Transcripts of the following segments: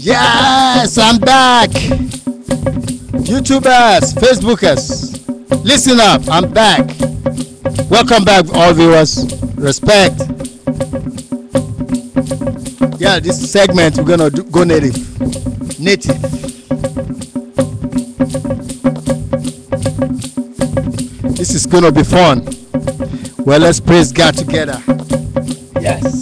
Yes, I'm back. YouTubers, Facebookers, listen up, I'm back. Welcome back, all viewers. Respect. Yeah, this segment we're gonna go native. This is gonna be fun. Well, let's praise God together. Yes.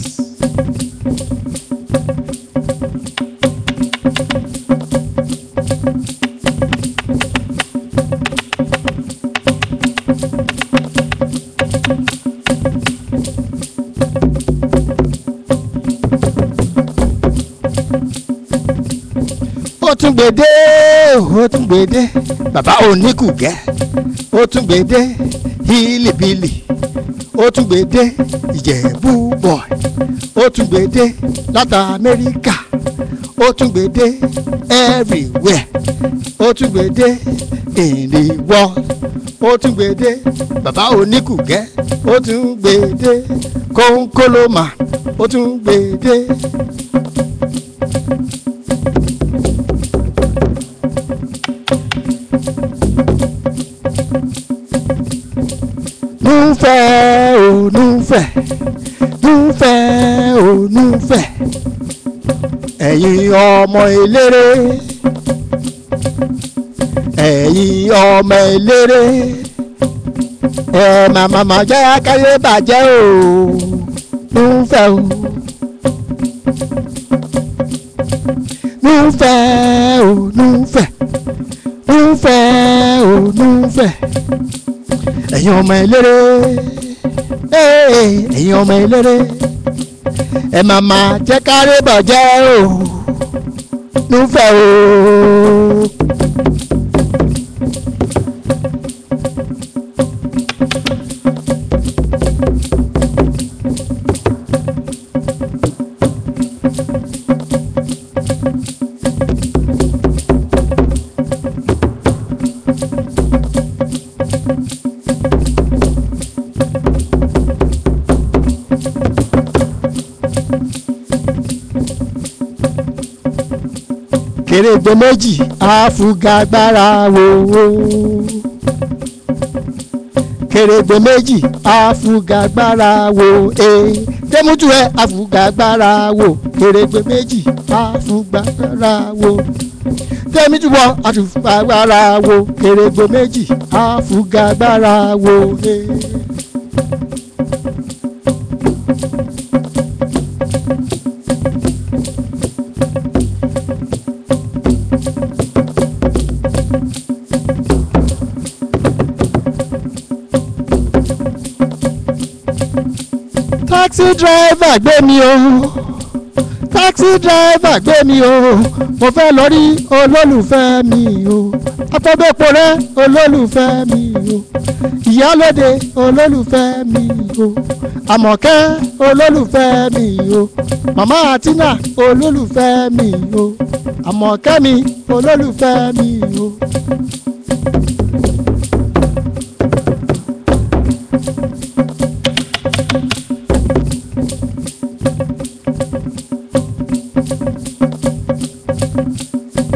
Ó tún gbèdé bàbá oníkùgẹ́, ó tún gbèdé hílìbílì, ó tún gbèdé ìjẹ̀bú boy, ó tún gbèdé láti Amẹ́ríkà, ó tún gbèdé everywhere, ó tún gbèdé in the world, ó tún gbèdé bàbá oníkùgẹ́, ó tún gbèdé kónkólómà, ó tún gbèdé. Núfẹ̀ ẹ̀yin ọmọ eléré, màmá jẹ́ káyé bàjẹ́ o. Núfẹ̀ ẹ̀yin ọmọ eléré, màmá jẹ́ káyé bàjẹ́ o. Núfẹ̀ o. Kèrègbè méjì àfùgàgbára wò. Kèrègbè méjì àfùgàgbára wò. Tẹ́mútù ẹ̀ àfùgàgbára wò. Kèrègbè méjì àfùgàgbára wò. Tẹ́mútù wọ àfùgàgbára wò. Kèrègbè méjì àfùgàgbára wò. Taxi driver gbé mi o, taxi driver gbé mi o, mo fẹ́ lọ rí olólùfẹ́ mi o, apọ́bẹ́pọ̀ rẹ olólùfẹ́ mi o, ìyálóde olólùfẹ́ mi o, àmọ̀kẹ́ olólùfẹ́ mi o, màmá àtínà olólùfẹ́ mi o, àmọ̀kẹ́ mi olólùfẹ́ mi o.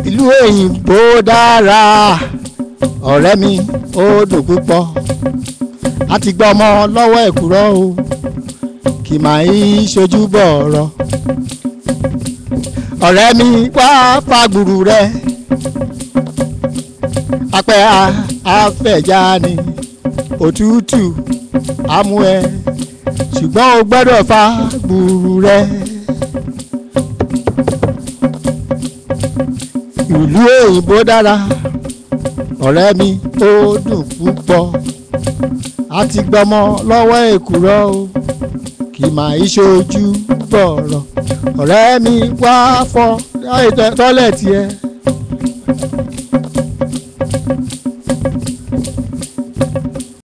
Ìlú òyìnbó dára, ọ̀rẹ́ mi ó dùn púpọ̀, a ti gba ọmọ lọ́wọ́ ẹ̀kúrọ́ o, kì máa ń ṣojú bọ̀ọ̀rọ̀. Ọ̀rẹ́ mi wá fagbùrù rẹ, apẹ́ afẹ́já ni òtútù amú ẹ, ṣùgbọ́n o gbọ́dọ̀ fagbùrù rẹ. Ìlú òyìnbó dára, ọ̀rẹ́ mi ó dùn púpọ̀, a ti gbọmọ lọ́wọ́ èkùrọ́ o, kì máa ń ṣojú bọ̀rọ̀. Ọ̀rẹ́ mi wá fọ tọ́lẹ̀tì ẹ,